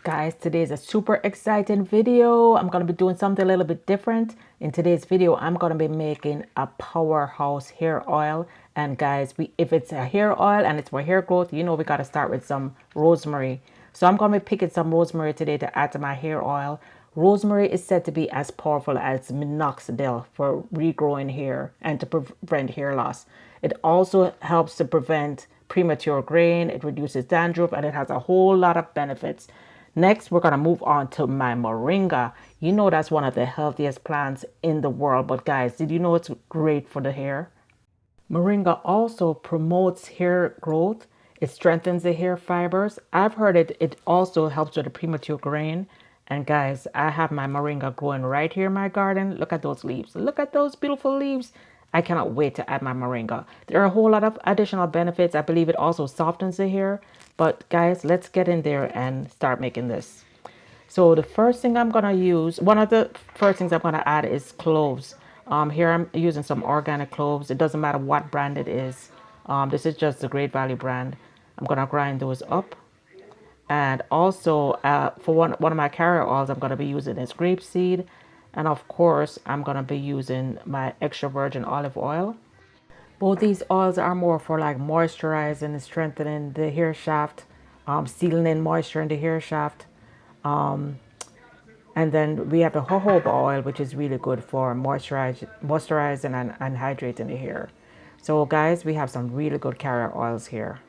Guys, today is a super exciting video. I'm going to be doing something a little bit different. In today's video, I'm going to be making a powerhouse hair oil. And guys, if it's a hair oil and it's for hair growth, you know we got to start with some rosemary. So I'm going to be picking some rosemary today to add to my hair oil. Rosemary is said to be as powerful as minoxidil for regrowing hair and to prevent hair loss. It also helps to prevent premature graying, it reduces dandruff, and it has a whole lot of benefits. Next, we're going to move on to my moringa. You know that's one of the healthiest plants in the world. But guys, did you know it's great for the hair? Moringa also promotes hair growth. It strengthens the hair fibers. I've heard it also helps with the premature graying. And guys, I have my moringa growing right here in my garden. Look at those leaves. Look at those beautiful leaves. I cannot wait to add my moringa. There are a whole lot of additional benefits. I believe it also softens the hair. But guys, let's get in there and start making this. So the first thing I'm going to use, one of the first things I'm going to add is cloves. Here I'm using some organic cloves. It doesn't matter what brand it is. This is just the Great Value brand. I'm going to grind those up. And also for one of my carrier oils, I'm going to be using is grapeseed. And of course, I'm going to be using my extra virgin olive oil. Both these oils are more for like moisturizing and strengthening the hair shaft, sealing in moisture in the hair shaft. And then we have the jojoba oil, which is really good for moisturizing and hydrating the hair. So guys, we have some really good carrier oils here.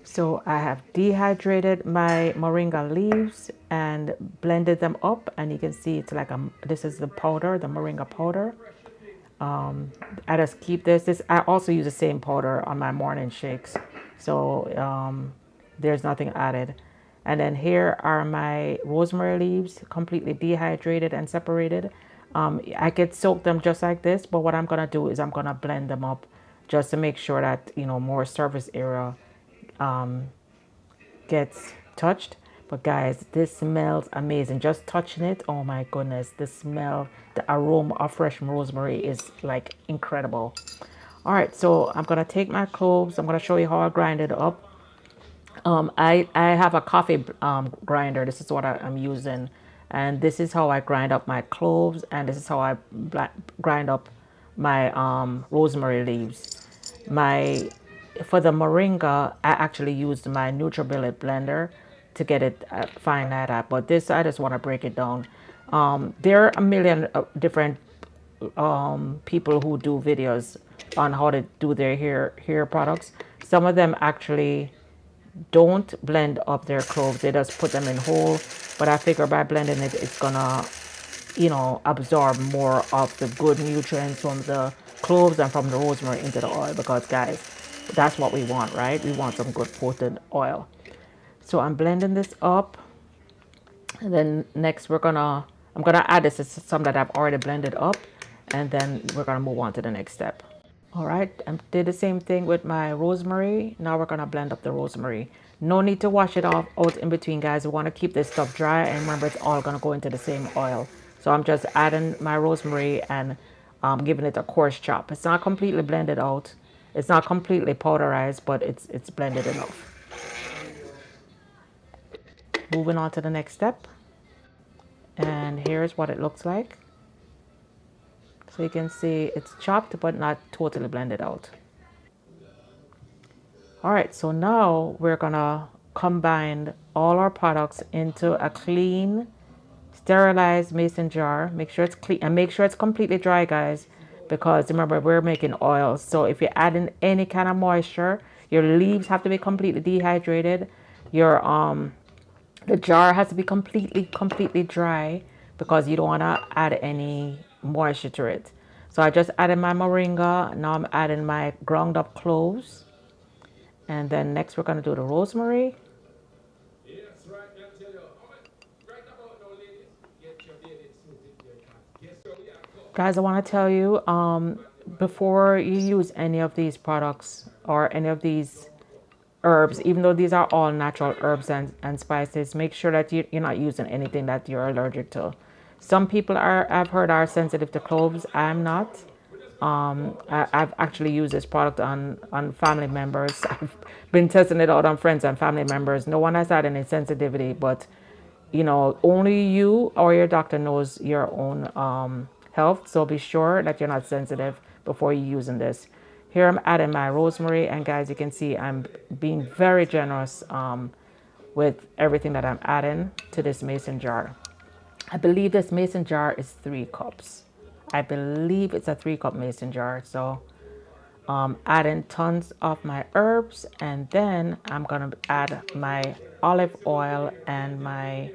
So I have dehydrated my moringa leaves and blended them up. And you can see it's like this is the powder, the moringa powder. I just keep this. I also use the same powder on my morning shakes. So there's nothing added. And then here are my rosemary leaves, completely dehydrated and separated. I could soak them just like this, but what I'm going to do is I'm going to blend them up just to make sure that, you know, more surface area gets touched. But guys, this smells amazing. Just touching it, oh my goodness, the smell, the aroma of fresh rosemary is like incredible. All right, so I'm gonna take my cloves. I'm gonna show you how I grind it up. I have a coffee grinder. This is what I'm using, and this is how I grind up my cloves, and this is how I grind up my rosemary leaves. For the moringa, I actually used my NutriBullet blender to get it fine like that. But this, I just want to break it down. There are a million different people who do videos on how to do their hair products. Some of them actually don't blend up their cloves. They just put them in whole. But I figure by blending it, it's gonna, you know, absorb more of the good nutrients from the cloves and from the rosemary into the oil. Because guys, that's what we want, right? We want some good potent oil. So I'm blending this up. And then next I'm gonna add this to some that I've already blended up. And then we're gonna move on to the next step. All right, I did the same thing with my rosemary. Now we're gonna blend up the rosemary. No need to wash it out in between, guys. We wanna keep this stuff dry, and remember it's all gonna go into the same oil. So I'm just adding my rosemary and giving it a coarse chop. It's not completely blended out. It's not completely powderized, but it's blended enough. Moving on to the next step. And here's what it looks like. So you can see it's chopped, but not totally blended out. All right, so now we're gonna combine all our products into a clean, sterilized mason jar. Make sure it's clean and make sure it's completely dry, guys, because remember we're making oils. So if you're adding any kind of moisture, your leaves have to be completely dehydrated. The jar has to be completely dry because you don't want to add any moisture to it. So I just added my moringa. Now I'm adding my ground up cloves. And then next we're going to do the rosemary. Guys, I want to tell you, before you use any of these products or any of these herbs, even though these are all natural herbs and spices, make sure that you're not using anything that you're allergic to. Some people I've heard are sensitive to cloves. I'm not. I've actually used this product on family members. I've been testing it out on friends and family members. No one has had any sensitivity, but you know, only you or your doctor knows your own health. So be sure that you're not sensitive before you're using this. Here I'm adding my rosemary, and guys, you can see I'm being very generous with everything that I'm adding to this mason jar. I believe this mason jar is 3 cups. I believe it's a 3-cup mason jar. So adding tons of my herbs, and then I'm gonna add my olive oil and my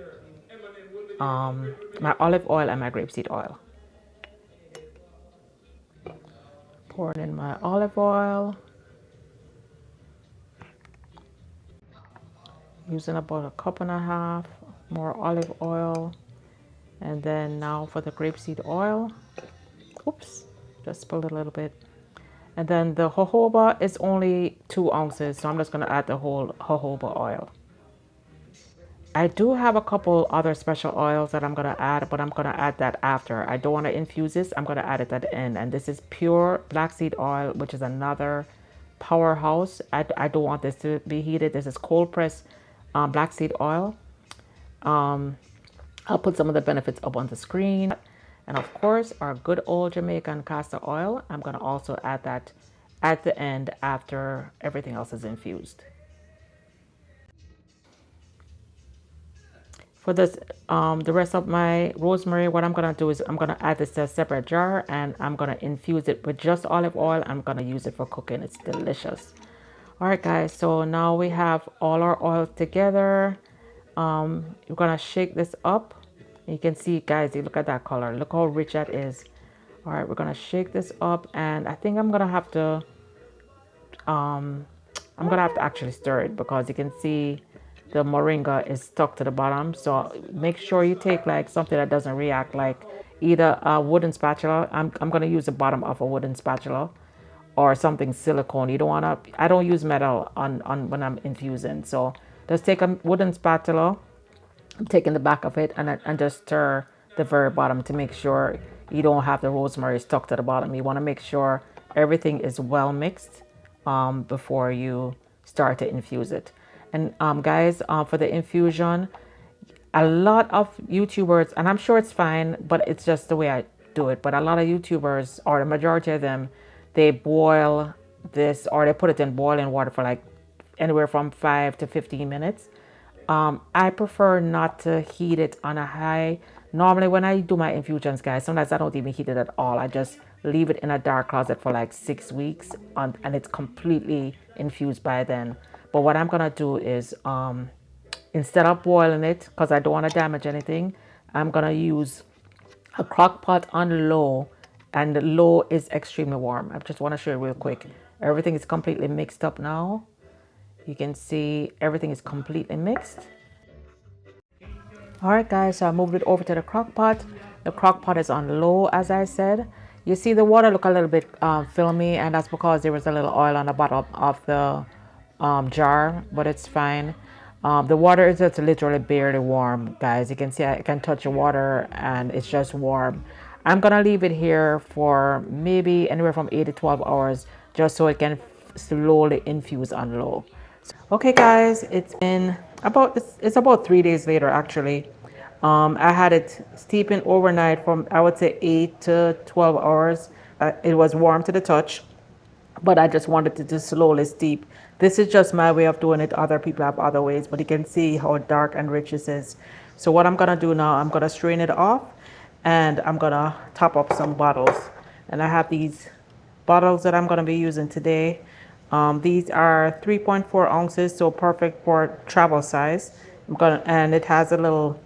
olive oil and my grapeseed oil. Pouring in my olive oil, using about 1.5 cups more olive oil, and then now for the grapeseed oil. Oops, just spilled a little bit. And then the jojoba is only 2 ounces, so I'm just going to add the whole jojoba oil. I do have a couple other special oils that I'm going to add, but I'm going to add that after. I don't want to infuse this. I'm going to add it at the end. And this is pure black seed oil, which is another powerhouse. I don't want this to be heated. This is cold pressed black seed oil. I'll put some of the benefits up on the screen. And of course, our good old Jamaican castor oil. I'm going to also add that at the end after everything else is infused. For this, the rest of my rosemary, what I'm going to do is I'm going to add this to a separate jar, and I'm going to infuse it with just olive oil. I'm going to use it for cooking. It's delicious. All right, guys. So now we have all our oils together. We're going to shake this up. You can see, guys, you look at that color. Look how rich that is. All right, we're going to shake this up, and I think I'm going to have to actually stir it, because you can see the moringa is stuck to the bottom. So make sure you take like something that doesn't react, like either a wooden spatula. I'm going to use the bottom of a wooden spatula, or something silicone. You don't want to, I don't use metal on when I'm infusing. So just take a wooden spatula. I'm taking the back of it and just stir the very bottom to make sure you don't have the rosemary stuck to the bottom. You want to make sure everything is well mixed before you start to infuse it. And guys, for the infusion, a lot of YouTubers, and I'm sure it's fine, but it's just the way I do it. But a lot of YouTubers, or the majority of them, they boil this, or they put it in boiling water for like anywhere from 5 to 15 minutes. I prefer not to heat it on a high. Normally when I do my infusions, guys, sometimes I don't even heat it at all. I just leave it in a dark closet for like 6 weeks, and it's completely infused by then. But what I'm gonna do is instead of boiling it, because I don't want to damage anything, I'm gonna use a crock pot on low, and the low is extremely warm. I just want to show you real quick. Everything is completely mixed up now. You can see everything is completely mixed. All right, guys, so I moved it over to the crock pot. The crock pot is on low, as I said. You see the water look a little bit filmy, and that's because there was a little oil on the bottom of the jar, but it's fine. The water is just literally barely warm, guys. You can see I can touch the water and it's just warm. I'm gonna leave it here for maybe anywhere from 8 to 12 hours, just so it can slowly infuse on low. Okay, guys, it's about 3 days later, actually. I had it steeping overnight from, I would say, 8 to 12 hours. It was warm to the touch, but I just wanted to just slowly steep. This is just my way of doing it. Other people have other ways, but you can see how dark and rich this is. So what I'm gonna do now, I'm gonna strain it off, and I'm gonna top up some bottles. And I have these bottles that I'm gonna be using today. These are 3.4 ounces, so perfect for travel size. And it has a little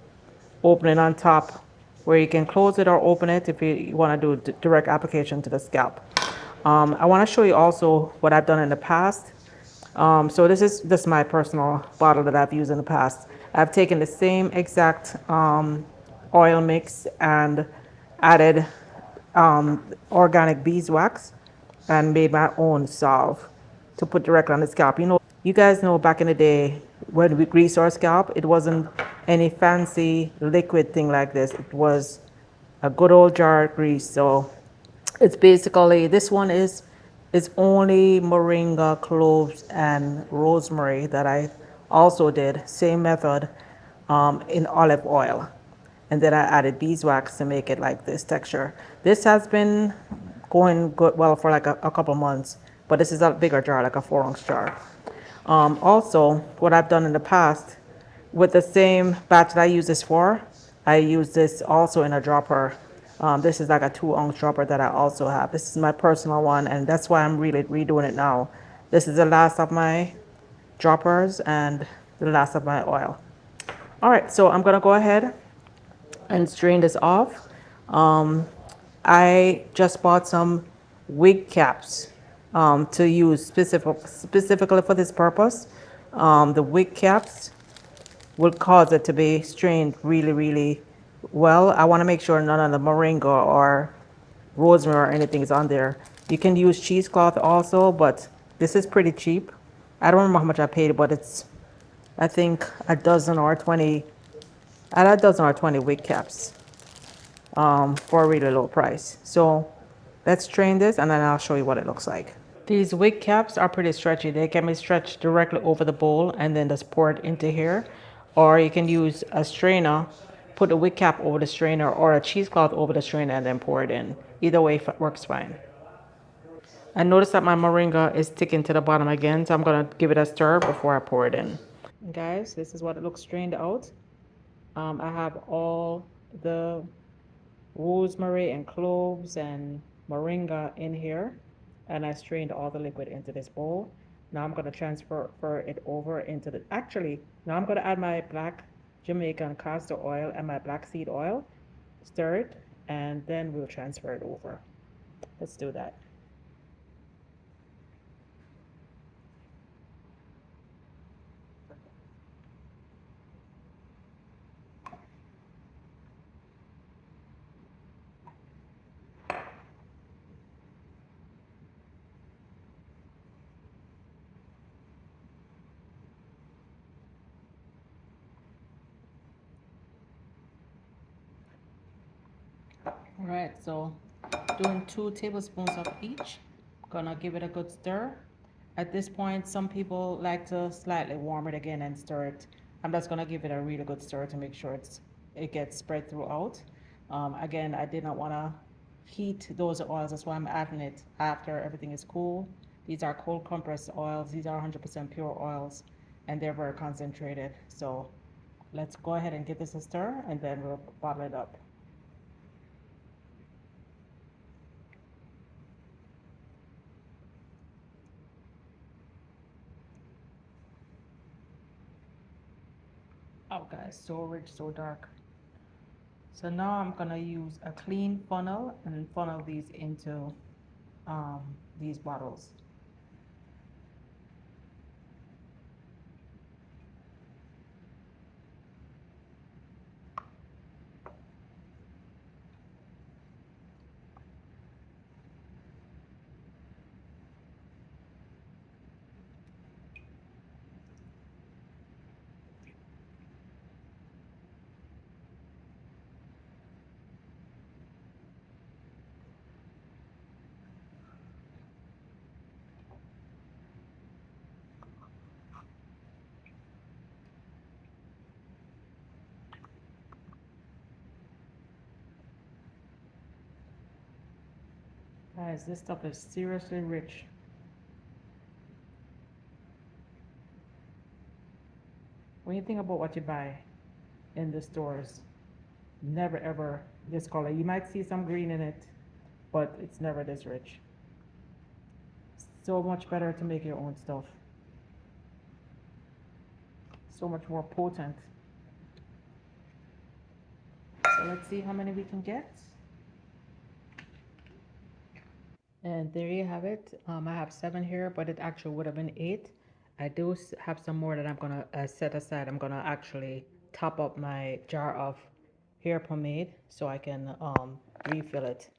opening on top where you can close it or open it if you want to do direct application to the scalp. I want to show you also what I've done in the past. So this is my personal bottle that I've used in the past. I've taken the same exact oil mix and added organic beeswax and made my own salve to put directly on the scalp. You guys know back in the day when we grease our scalp, it wasn't any fancy liquid thing like this. It was a good old jar of grease. So It's basically, this one is only moringa, cloves, and rosemary that I also did. Same method in olive oil. And then I added beeswax to make it like this texture. This has been going good well for like a couple months, but this is a bigger jar, like a 4-ounce jar. Also, what I've done in the past with the same batch that I use this for, I use this also in a dropper. This is like a 2-ounce dropper that I also have. This is my personal one, and that's why I'm really redoing it now. This is the last of my droppers and the last of my oil. All right, so I'm gonna go ahead and strain this off. I just bought some wig caps to use specifically for this purpose. The wig caps will cause it to be strained really, really well. I want to make sure none of the moringa or rosemary or anything is on there. You can use cheesecloth also, but this is pretty cheap. I don't remember how much I paid, but it's, I think, a dozen or 20, at a dozen or 20 wig caps for a really low price. So let's strain this and then I'll show you what it looks like. These wig caps are pretty stretchy. They can be stretched directly over the bowl and then just pour it into here. Or you can use a strainer, put a wig cap over the strainer or a cheesecloth over the strainer and then pour it in. Either way works fine. I noticed that my moringa is sticking to the bottom again, so I'm gonna give it a stir before I pour it in. Guys, this is what it looks strained out. I have all the rosemary and cloves and moringa in here, and I strained all the liquid into this bowl. Now I'm going to transfer it over into the, actually, now I'm going to add my black Jamaican castor oil and my black seed oil, stir it, and then we'll transfer it over. Let's do that. All right, so doing 2 tablespoons of each. Gonna give it a good stir. At this point, some people like to slightly warm it again and stir it. I'm just gonna give it a really good stir to make sure it gets spread throughout. Again, I did not wanna heat those oils. That's why I'm adding it after everything is cool. These are cold compressed oils. These are 100% pure oils, and they're very concentrated. So let's go ahead and give this a stir, and then we'll bottle it up. Oh guys, so rich, so dark. So now I'm gonna use a clean funnel and funnel these into these bottles. Guys, this stuff is seriously rich. When you think about what you buy in the stores, never ever this color. You might see some green in it, but it's never this rich. So much better to make your own stuff. So much more potent. So let's see how many we can get. And there you have it. I have 7 here, but it actually would have been 8. I do have some more that I'm gonna set aside. I'm gonna actually top up my jar of hair pomade so I can refill it.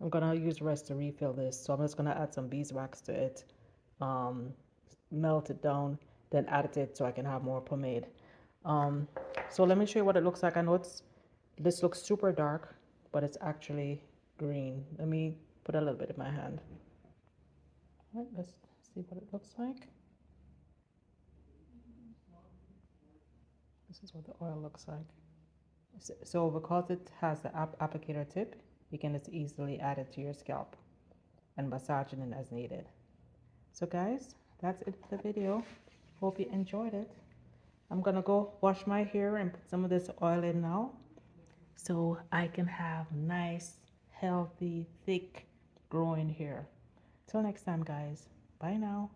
I'm gonna use the rest to refill this. So I'm just gonna add some beeswax to it, um, melt it down, then add it so I can have more pomade. So let me show you what it looks like. I know this looks super dark, but it's actually green. Let me put a little bit in my hand. All right, let's see what it looks like. This is what the oil looks like. So because it has the applicator tip, you can just easily add it to your scalp and massage it in as needed. So guys, that's it for the video. Hope you enjoyed it. I'm gonna go wash my hair and put some of this oil in now so I can have nice, healthy, thick, growing hair. Till next time, guys. Bye now.